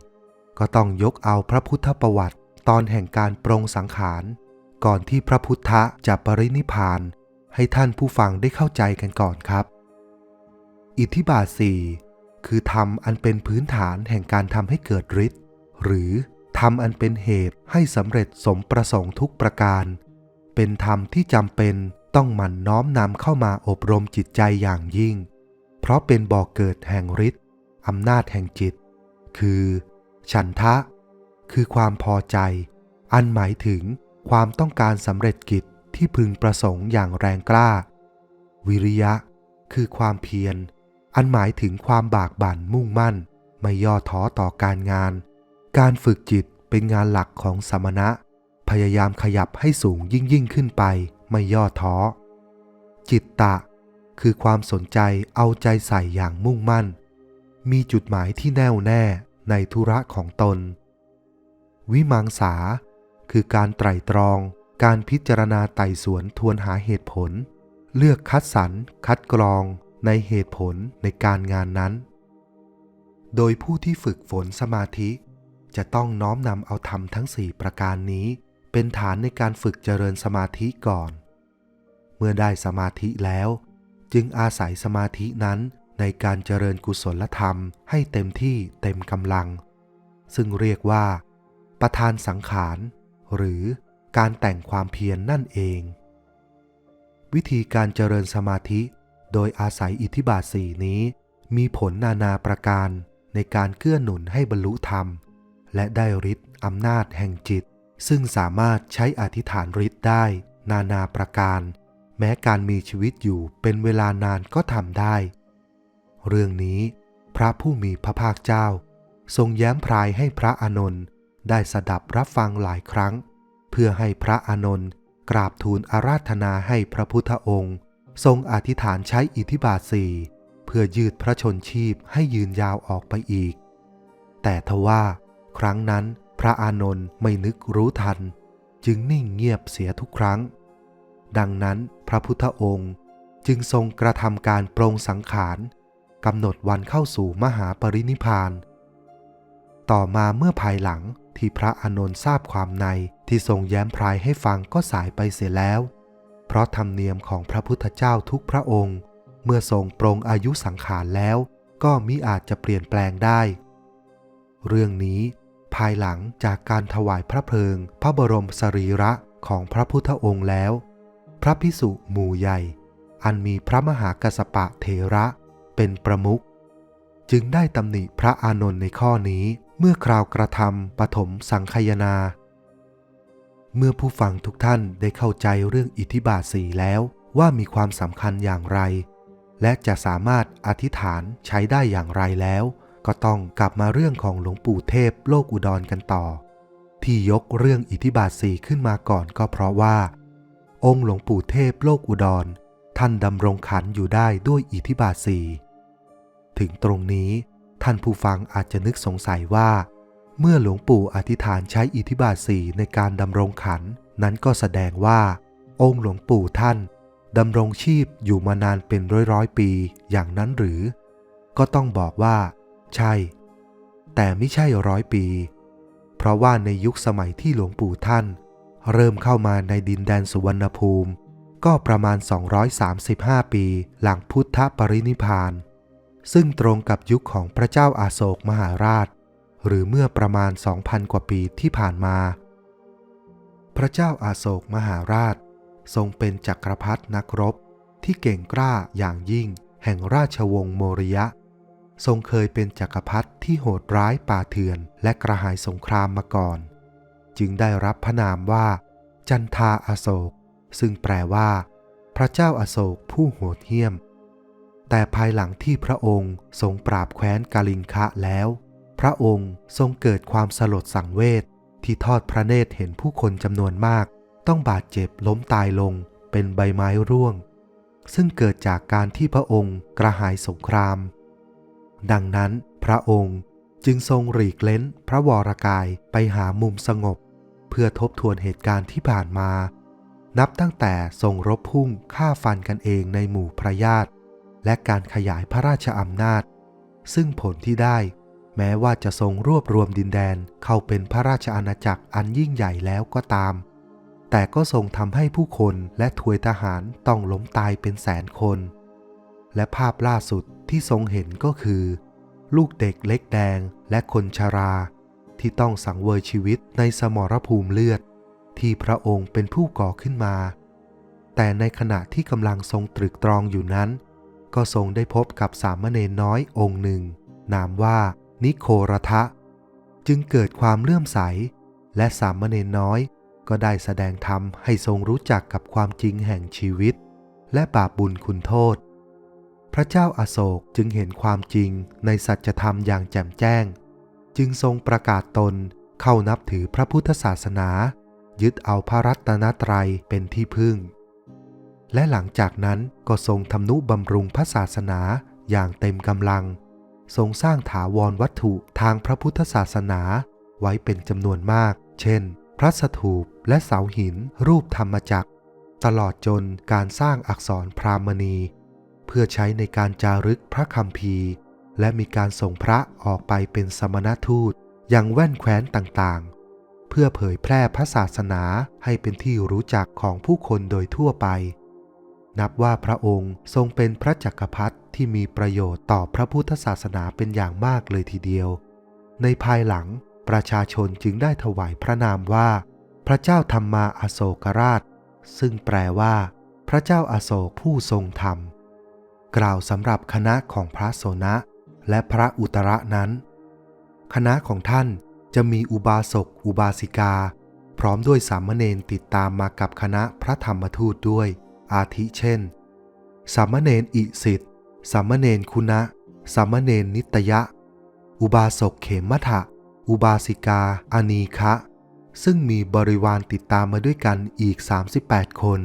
4ก็ต้องยกเอาพระพุทธประวัติตอนแห่งการปรงสังขารก่อนที่พระพุทธจะปรินิพพานให้ท่านผู้ฟังได้เข้าใจกันก่อนครับอิทธิบาท4คือธรรมอันเป็นพื้นฐานแห่งการทำให้เกิดฤทธิ์หรือธรรมอันเป็นเหตุให้สำเร็จสมประสงค์ทุกประการเป็นธรรมที่จำเป็นต้องหมั่นน้อมนำเข้ามาอบรมจิตใจอย่างยิ่งเพราะเป็นบ่อเกิดแห่งฤทธิ์อำนาจแห่งจิตคือฉันทะคือความพอใจอันหมายถึงความต้องการสำเร็จกิจที่พึงประสงค์อย่างแรงกล้าวิริยะคือความเพียรอันหมายถึงความบากบั่นมุ่งมั่นไม่ย่อท้อต่อการงานการฝึกจิตเป็นงานหลักของสมณะพยายามขยับให้สูงยิ่งขึ้นไปไม่ย่อท้อจิตตะคือความสนใจเอาใจใส่อย่างมุ่งมั่นมีจุดหมายที่แน่วแน่ในธุระของตน วิมังสาคือการไตร่ตรองการพิจารณาไต่สวนทวนหาเหตุผลเลือกคัดสรรคัดกรองในเหตุผลในการงานนั้นโดยผู้ที่ฝึกฝนสมาธิจะต้องน้อมนำเอาธรรมทั้ง4ประการนี้เป็นฐานในการฝึกเจริญสมาธิก่อนเมื่อได้สมาธิแล้วจึงอาศัยสมาธินั้นในการเจริญกุศลธรรมให้เต็มที่เต็มกำลังซึ่งเรียกว่าประธานสังขารหรือการแต่งความเพียร นั่นเองวิธีการเจริญสมาธิโดยอาศัยอิทธิบาท4นี้มีผลนานาประการในการเกื้อหนุนให้บรรลุธรรมและได้ฤทธิ์อำนาจแห่งจิตซึ่งสามารถใช้อธิษฐานฤทธิ์ได้นานาประการแม้การมีชีวิตอยู่เป็นเวลานานก็ทำได้เรื่องนี้พระผู้มีพระภาคเจ้าทรงแย้มพรายให้พระอานนท์ได้สดับรับฟังหลายครั้งเพื่อให้พระอานนท์กราบทูลอาราธนาให้พระพุทธองค์ทรงอธิษฐานใช้อิทธิบาท4เพื่อยืดพระชนชีพให้ยืนยาวออกไปอีกแต่ทว่าครั้งนั้นพระอานนท์ไม่นึกรู้ทันจึงนิ่งเงียบเสียทุกครั้งดังนั้นพระพุทธองค์จึงทรงกระทำการปรงสังขารกำหนดวันเข้าสู่มหาปรินิพพานต่อมาเมื่อภายหลังที่พระอานนท์ทราบความในที่ทรงแย้มพรายให้ฟังก็สายไปเสียแล้วเพราะธรรมเนียมของพระพุทธเจ้าทุกพระองค์เมื่อทรงปรงอายุสังขารแล้วก็มิอาจจะเปลี่ยนแปลงได้เรื่องนี้ภายหลังจากการถวายพระเพลิงพระบรมสรีระของพระพุทธองค์แล้วพระภิกษุหมู่ใหญ่อันมีพระมหากัสสปะเถระเป็นประมุขจึงได้ตำหนิพระอานนท์ในข้อนี้เมื่อคราวกระทำปฐมสังคายนาเมื่อผู้ฟังทุกท่านได้เข้าใจเรื่องอิทธิบาท4แล้วว่ามีความสำคัญอย่างไรและจะสามารถอธิษฐานใช้ได้อย่างไรแล้วก็ต้องกลับมาเรื่องของหลวงปู่เทพโลกอุดรกันต่อที่ยกเรื่องอิทธิบาท4ขึ้นมาก่อนก็เพราะว่าองค์หลวงปู่เทพโลกอุดรท่านดำรงขันอยู่ได้ด้วยอิทธิบาท4ถึงตรงนี้ท่านผู้ฟังอาจจะนึกสงสัยว่าเมื่อหลวงปู่อธิษฐานใช้อิทธิบาท4ในการดำรงขันนั้นก็แสดงว่าองค์หลวงปู่ท่านดำรงชีพอยู่มานานเป็นร้อยปีอย่างนั้นหรือก็ต้องบอกว่าใช่แต่ไม่ใช่100 ปีเพราะว่าในยุคสมัยที่หลวงปู่ท่านเริ่มเข้ามาในดินแดนสุวรรณภูมิก็ประมาณ235 ปีหลังพุทธปรินิพพานซึ่งตรงกับยุคของพระเจ้าอาโศกมหาราชหรือเมื่อประมาณ 2,000 กว่าปีที่ผ่านมาพระเจ้าอาโศกมหาราชทรงเป็นจักรพรรดินักรบที่เก่งกล้าอย่างยิ่งแห่งราชวงศ์โมริยะทรงเคยเป็นจักรพรรดิที่โหดร้ายป่าเถื่อนและกระหายสงครามมาก่อนจึงได้รับพระนามว่าจันทาอโศกซึ่งแปลว่าพระเจ้าอาโศกผู้โหดเหี้ยมแต่ภายหลังที่พระองค์ทรงปราบแคว้นกาลิงคะแล้วพระองค์ทรงเกิดความสลดสังเวชที่ทอดพระเนตรเห็นผู้คนจำนวนมากต้องบาดเจ็บล้มตายลงเป็นใบไม้ร่วงซึ่งเกิดจากการที่พระองค์กระหายสงครามดังนั้นพระองค์จึงทรงหลีกเล้นพระวรกายไปหามุมสงบเพื่อทบทวนเหตุการณ์ที่ผ่านมานับตั้งแต่ทรงรบพุ่งฆ่าฟันกันเองในหมู่พระญาติและการขยายพระราชอำนาจซึ่งผลที่ได้แม้ว่าจะทรงรวบรวมดินแดนเข้าเป็นพระราชอาณาจักรอันยิ่งใหญ่แล้วก็ตามแต่ก็ทรงทำให้ผู้คนและทวยทหารต้องล้มตายเป็นแสนคนและภาพล่าสุดที่ทรงเห็นก็คือลูกเด็กเล็กแดงและคนชราที่ต้องสังเวยชีวิตในสมรภูมิเลือดที่พระองค์เป็นผู้ก่อขึ้นมาแต่ในขณะที่กำลังทรงตรึกตรองอยู่นั้นก็ทรงได้พบกับสามเณรน้อยองค์หนึ่งนามว่านิโครทะจึงเกิดความเลื่อมใสและสามเณรน้อยก็ได้แสดงธรรมให้ทรงรู้จักกับความจริงแห่งชีวิตและบาปบุญคุณโทษพระเจ้าอโศกจึงเห็นความจริงในสัจธรรมอย่างแจ่มแจ้งจึงทรงประกาศตนเข้านับถือพระพุทธศาสนายึดเอาพระรัตนตรัยเป็นที่พึ่งและหลังจากนั้นก็ทรงทำนุบำรุงพระศาสนาอย่างเต็มกำลังทรงสร้างถาวรวัตถุทางพระพุทธศาสนา ไว้เป็นจำนวนมากเช่นพระสถูปและเสาหินรูปธรรมจักรตลอดจนการสร้างอักษรพราหมณีเพื่อใช้ในการจารึกพระคัมภีร์และมีการส่งพระออกไปเป็นสมณทูตยังแว่นแคว้นต่างๆเพื่อเผยแพร่พระศาสนาให้เป็นที่รู้จักของผู้คนโดยทั่วไปนับว่าพระองค์ทรงเป็นพระจักรพรรดิที่มีประโยชน์ต่อพระพุทธศาสนาเป็นอย่างมากเลยทีเดียวในภายหลังประชาชนจึงได้ถวายพระนามว่าพระเจ้าธรรมาอโศกราชซึ่งแปลว่าพระเจ้าอโศกผู้ทรงธรรมกล่าวสำหรับคณะของพระโสนะและพระอุตระนั้นคณะของท่านจะมีอุบาสกอุบาสิกาพร้อมด้วยสามเณรติดตามมากับคณะพระธรรมทูตด้วยอาทิเช่นสามเณรอิสิทธิ์สามเณรคุณะสามเณรนิตยะอุบาสกเขมทะอุบาสิกาอนีคะซึ่งมีบริวารติดตามมาด้วยกันอีก38คน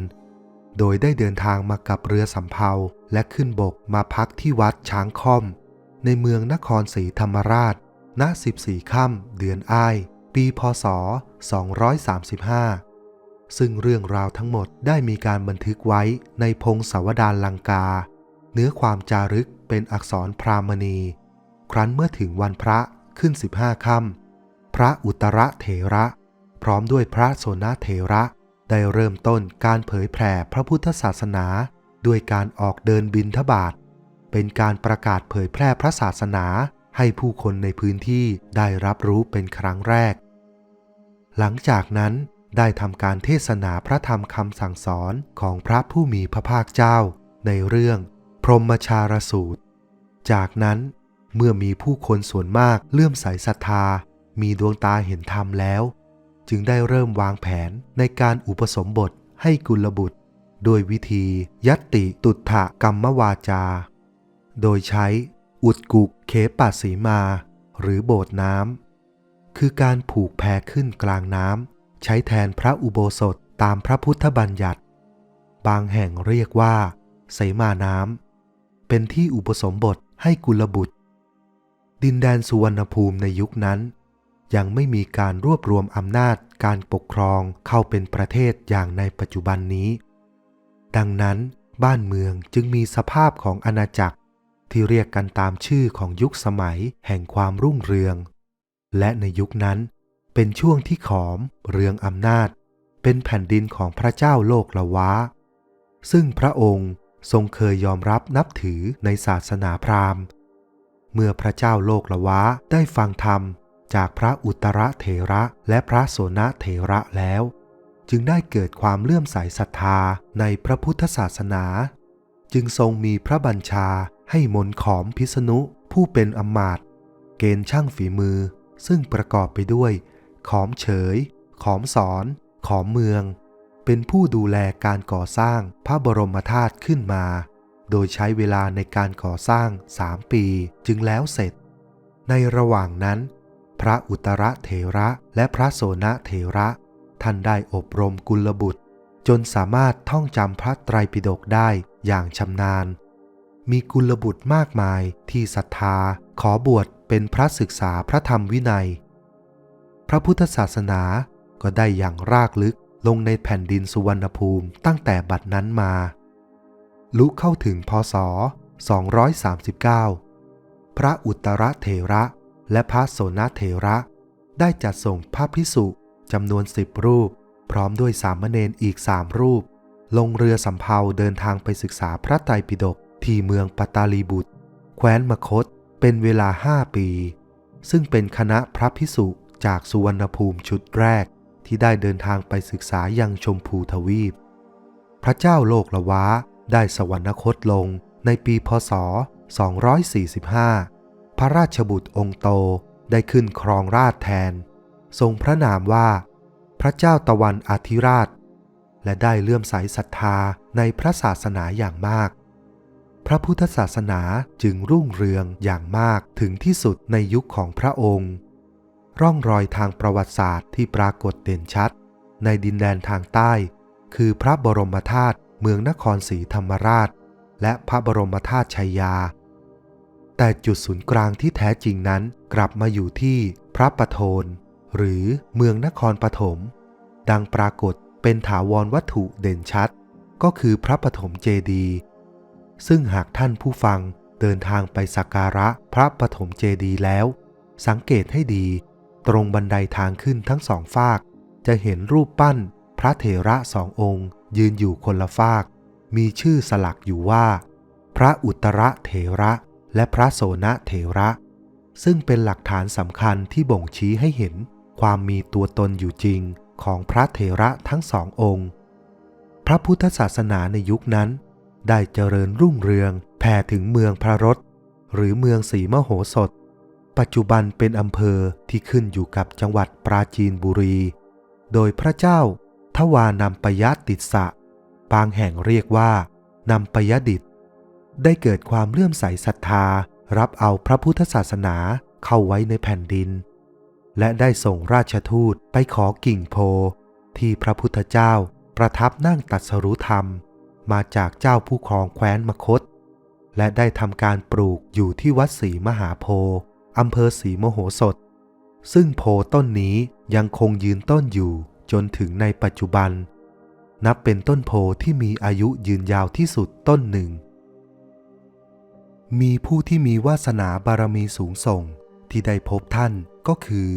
โดยได้เดินทางมากับเรือสำเภาและขึ้นบกมาพักที่วัดช้างค่อมในเมืองนครศรีธรรมราชณ14 ค่ำเดือนอ้ายปีพ.ศ. 235ซึ่งเรื่องราวทั้งหมดได้มีการบันทึกไว้ในพงศาวดารลังกาเนื้อความจารึกเป็นอักษรพราหมณีครั้นเมื่อถึงวันพระขึ้น15 ค่ำพระอุตระเถระพร้อมด้วยพระโสนเถระได้เริ่มต้นการเผยแผ่พระพุทธศาสนาด้วยการออกเดินบิณฑบาตเป็นการประกาศเผยแพร่พระศาสนาให้ผู้คนในพื้นที่ได้รับรู้เป็นครั้งแรกหลังจากนั้นได้ทำการเทศนาพระธรรมคำสั่งสอนของพระผู้มีพระภาคเจ้าในเรื่องพรหมชารสูตรจากนั้นเมื่อมีผู้คนส่วนมากเลื่อมใสศรัทธามีดวงตาเห็นธรรมแล้วจึงได้เริ่มวางแผนในการอุปสมบทให้กุลบุตรโดยวิธียัตติตุถะกัมมวาจาโดยใช้อุดกุกเขปสีมาหรือโบสถ์น้ำคือการผูกแพขึ้นกลางน้ำใช้แทนพระอุโบสถตามพระพุทธบัญญัติบางแห่งเรียกว่าเสมาน้ำเป็นที่อุปสมบทให้กุลบุตรดินแดนสุวรรณภูมิในยุคนั้นยังไม่มีการรวบรวมอำนาจการปกครองเข้าเป็นประเทศอย่างในปัจจุบันนี้ดังนั้นบ้านเมืองจึงมีสภาพของอาณาจักรที่เรียกกันตามชื่อของยุคสมัยแห่งความรุ่งเรืองและในยุคนั้นเป็นช่วงที่ขอมเรืองอำนาจเป็นแผ่นดินของพระเจ้าโลกละวะซึ่งพระองค์ทรงเคยยอมรับนับถือในศาสนาพราหมณ์เมื่อพระเจ้าโลกละวะได้ฟังธรรมจากพระอุตระเถระและพระโสนเถระแล้วจึงได้เกิดความเลื่อมใสศรัทธาในพระพุทธศาสนาจึงทรงมีพระบัญชาให้มนขอมพิษณุผู้เป็นอำมาตย์เกณฑ์ช่างฝีมือซึ่งประกอบไปด้วยขอมเฉยขอมสอนขอมเมืองเป็นผู้ดูแลการก่อสร้างพระบรมธาตุขึ้นมาโดยใช้เวลาในการก่อสร้าง3 ปีจึงแล้วเสร็จในระหว่างนั้นพระอุตระเถระและพระโสนเถระท่านได้อบรมกุลบุตรจนสามารถท่องจำพระไตรปิฎกได้อย่างชำนาญมีกุลบุตรมากมายที่ศรัทธาขอบวชเป็นพระศึกษาพระธรรมวินัยพระพุทธศาสนาก็ได้อย่างรากลึกลงในแผ่นดินสุวรรณภูมิตั้งแต่บัดนั้นมาลุเข้าถึงพ.ศ. 239พระอุตระเถระและพระโสนเถระได้จัดส่งพระภิกษุจำนวน10 รูปพร้อมด้วยสามเณรอีก3 รูปลงเรือสำเภาเดินทางไปศึกษาพระไตรปิฎกที่เมืองปตาลีบุตรแคว้นมคธเป็นเวลา5 ปีซึ่งเป็นคณะพระภิกษุจากสุวรรณภูมิชุดแรกที่ได้เดินทางไปศึกษายังชมพูทวีปพระเจ้าโลกละวะได้สวรรคตลงในปีพ.ศ. 245พระราชบุตรองค์โตได้ขึ้นครองราชย์แทนทรงพระนามว่าพระเจ้าตะวันอธิราชและได้เลื่อมใสศรัทธาในพระศาสนาอย่างมากพระพุทธศาสนาจึงรุ่งเรืองอย่างมากถึงที่สุดในยุคของพระองค์ร่องรอยทางประวัติศาสตร์ที่ปรากฏเด่นชัดในดินแดนทางใต้คือพระบรมธาตุเมืองนครศรีธรรมราชและพระบรมธาตุชัยยาแต่จุดศูนย์กลางที่แท้จริงนั้นกลับมาอยู่ที่พระประโทน หรือเมืองนครปฐมดังปรากฏเป็นถาวรวัตถุเด่นชัดก็คือพระปฐมเจดีย์ซึ่งหากท่านผู้ฟังเดินทางไปสักการะพระปฐมเจดีย์แล้วสังเกตให้ดีตรงบันไดทางขึ้นทั้งสองฟากจะเห็นรูปปั้นพระเถระสององค์ยืนอยู่คนละฟากมีชื่อสลักอยู่ว่าพระอุตรเถระและพระโสนเถระซึ่งเป็นหลักฐานสำคัญที่บ่งชี้ให้เห็นความมีตัวตนอยู่จริงของพระเถระทั้งสององค์พระพุทธศาสนาในยุคนั้นได้เจริญรุ่งเรืองแผ่ถึงเมืองพระรถหรือเมืองศรีมโหสถปัจจุบันเป็นอำเภอที่ขึ้นอยู่กับจังหวัดปราจีนบุรีโดยพระเจ้าทวานัมปยติสสะบางแห่งเรียกว่านัมปยดิษฐ์ได้เกิดความเลื่อมใสศรัทธารับเอาพระพุทธศาสนาเข้าไว้ในแผ่นดินและได้ส่งราชทูตไปขอกิ่งโพที่พระพุทธเจ้าประทับนั่งตรัสรู้ธรรมมาจากเจ้าผู้ครองแคว้นมคธและได้ทำการปลูกอยู่ที่วัดศรีมหาโพธิ์อำเภอศรีมโหสถซึ่งโพต้นนี้ยังคงยืนต้นอยู่จนถึงในปัจจุบันนับเป็นต้นโพที่มีอายุยืนยาวที่สุดต้นหนึ่งมีผู้ที่มีวาสนาบารมีสูงส่งที่ได้พบท่านก็คือ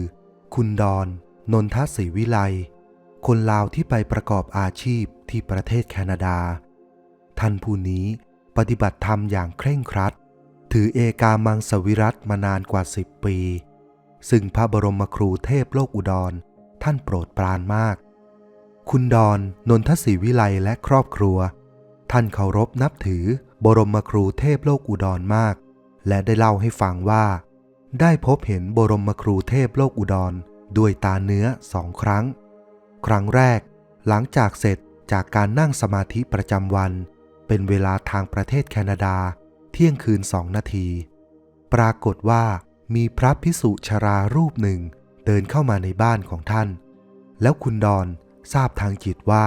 คุณดอนนนทศรีวิไลคนลาวที่ไปประกอบอาชีพที่ประเทศแคนาดาท่านผู้นี้ปฏิบัติธรรมอย่างเคร่งครัดถือเอกามังสวิรัติมานานกว่า10 ปีซึ่งพระบรมครูเทพโลกอุดรท่านโปรดปรานมากคุณดอนนนทศรีวิไลและครอบครัวท่านเคารพนับถือบรมครูเทพโลกอุดรมากและได้เล่าให้ฟังว่าได้พบเห็นบรมครูเทพโลกอุดรด้วยตาเนื้อ2 ครั้งครั้งแรกหลังจากเสร็จจากการนั่งสมาธิประจำวันเป็นเวลาทางประเทศแคนาดาเที่ยงคืน2 นาทีปรากฏว่ามีพระภิกษุชรารูปหนึ่งเดินเข้ามาในบ้านของท่านแล้วคุณดอนทราบทางจิตว่า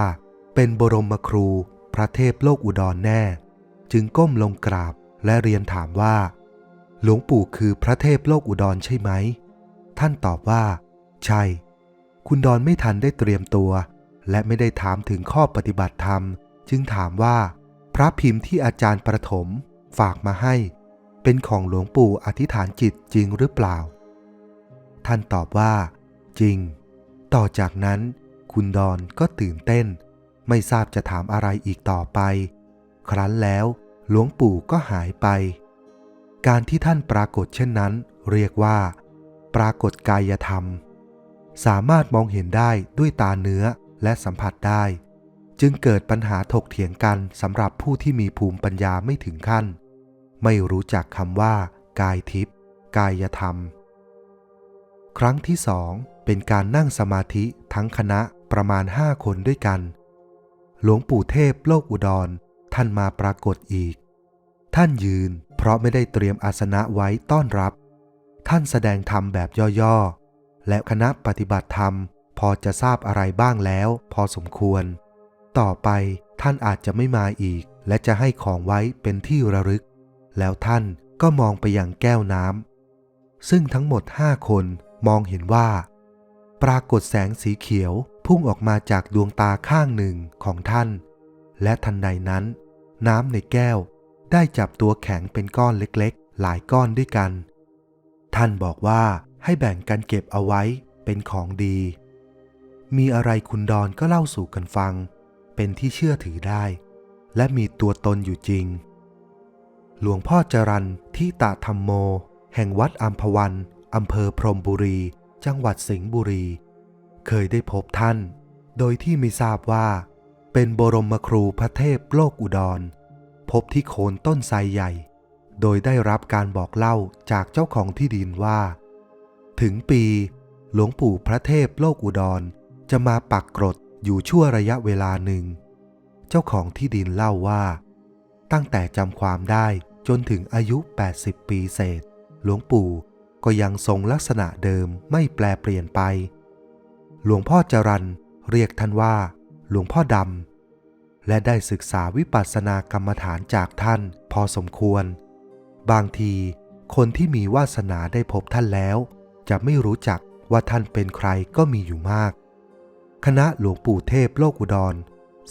เป็นบรมครูพระเทพโลกอุดรแน่จึงก้มลงกราบและเรียนถามว่าหลวงปู่คือพระเทพโลกอุดรใช่ไหมท่านตอบว่าใช่คุณดอนไม่ทันได้เตรียมตัวและไม่ได้ถามถึงข้อปฏิบัติธรรมจึงถามว่าพระพิมพ์ที่อาจารย์ประถมฝากมาให้เป็นของหลวงปู่อธิษฐานจิตจริงหรือเปล่าท่านตอบว่าจริงต่อจากนั้นคุณดอนก็ตื่นเต้นไม่ทราบจะถามอะไรอีกต่อไปครั้นแล้วหลวงปู่ก็หายไปการที่ท่านปรากฏเช่นนั้นเรียกว่าปรากฏกายธรรมสามารถมองเห็นได้ด้วยตาเนื้อและสัมผัสได้จึงเกิดปัญหาถกเถียงกันสำหรับผู้ที่มีภูมิปัญญาไม่ถึงขั้นไม่รู้จักคำว่ากายทิพย์กายธรรมครั้งที่2เป็นการนั่งสมาธิทั้งคณะประมาณ5 คนด้วยกันหลวงปู่เทพโลกอุดรท่านมาปรากฏอีกท่านยืนเพราะไม่ได้เตรียมอาสนะไว้ต้อนรับท่านแสดงธรรมแบบย่อๆและคณะปฏิบัติธรรมพอจะทราบอะไรบ้างแล้วพอสมควรต่อไปท่านอาจจะไม่มาอีกและจะให้ของไว้เป็นที่ระลึกแล้วท่านก็มองไปยังแก้วน้ำซึ่งทั้งหมด5 คนมองเห็นว่าปรากฏแสงสีเขียวพุ่งออกมาจากดวงตาข้างหนึ่งของท่านและทันใดนั้นน้ำในแก้วได้จับตัวแข็งเป็นก้อนเล็กๆหลายก้อนด้วยกันท่านบอกว่าให้แบ่งกันเก็บเอาไว้เป็นของดีมีอะไรคุณดอนก็เล่าสู่กันฟังเป็นที่เชื่อถือได้และมีตัวตนอยู่จริงหลวงพ่อจรัญทิตธรรมโมแห่งวัดอัมพวันอำเภอพรหมบุรีจังหวัดสิงห์บุรีเคยได้พบท่านโดยที่ไม่ทราบว่าเป็นบรมครูพระเทพโลกอุดรพบที่โคนต้นไทรใหญ่โดยได้รับการบอกเล่าจากเจ้าของที่ดินว่าถึงปีหลวงปู่พระเทพโลกอุดรจะมาปักกรดอยู่ชั่วระยะเวลาหนึ่งเจ้าของที่ดินเล่าว่าตั้งแต่จำความได้จนถึงอายุ80 ปีเศษหลวงปู่ก็ยังทรงลักษณะเดิมไม่แปลเปลี่ยนไปหลวงพ่อจรัญเรียกท่านว่าหลวงพ่อดำและได้ศึกษาวิปัสสนากรรมฐานจากท่านพอสมควรบางทีคนที่มีวาสนาได้พบท่านแล้วจะไม่รู้จัก ว่าท่านเป็นใครก็มีอยู่มากคณะหลวงปู่เทพโลกอุดร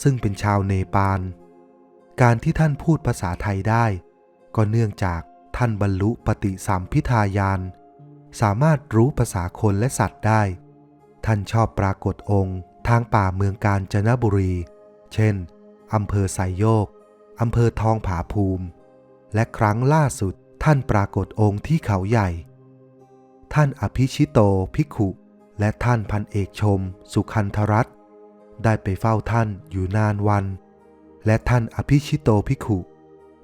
ซึ่งเป็นชาวเนปาลการที่ท่านพูดภาษาไทยได้ก็เนื่องจากท่านบรรลุปฏิสัมภิทาญาณสามารถรู้ภาษาคนและสัตว์ได้ท่านชอบปรากฏองค์ทางป่าเมืองกาญจนบุรีเช่นอำเภอไซโยกอำเภอทองผาภูมิและครั้งล่าสุดท่านปรากฏองค์ที่เขาใหญ่ท่านอภิชิโตภิกขุและท่านพันเอกชมสุคันธรัตน์ได้ไปเฝ้าท่านอยู่นานวันและท่านอภิชิโตภิกขุ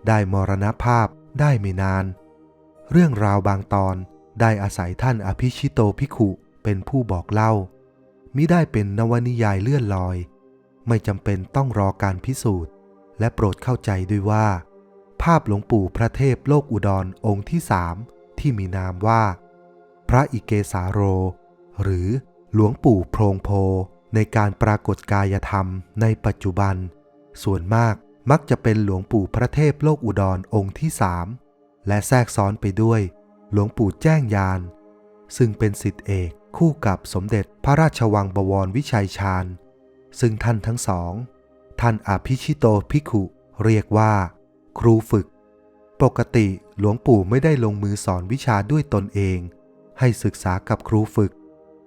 ได้มรณภาพได้ไม่นานเรื่องราวบางตอนได้อาศัยท่านอภิชิโตภิกขุเป็นผู้บอกเล่ามิได้เป็นนวนิยายเลื่อนลอยไม่จำเป็นต้องรอการพิสูจน์และโปรดเข้าใจด้วยว่าภาพหลวงปู่พระเทพโลกอุดรองค์ที่3ที่มีนามว่าพระอิเกสาโรหรือหลวงปู่โพรงโพในการปรากฏกายธรรมในปัจจุบันส่วนมากมักจะเป็นหลวงปู่พระเทพโลกอุดรองค์ที่3และแทรกซ้อนไปด้วยหลวงปู่แจ้งญาณซึ่งเป็นศิษย์เอกคู่กับสมเด็จพระราชวังบวรวิชัยชาญซึ่งท่านทั้งสองท่านอภิชิโตภิกขุเรียกว่าครูฝึกปกติหลวงปู่ไม่ได้ลงมือสอนวิชาด้วยตนเองให้ศึกษากับครูฝึก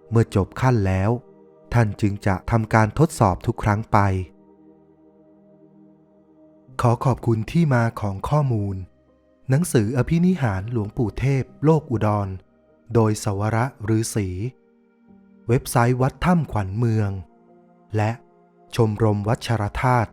เมื่อจบขั้นแล้วท่านจึงจะทำการทดสอบทุกครั้งไปขอขอบคุณที่มาของข้อมูลหนังสืออภินิหารหลวงปู่เทพโลกอุดรโดยสวระฤาษีเว็บไซต์วัดถ้ำขวัญเมืองและชมรมวัชรธาตุ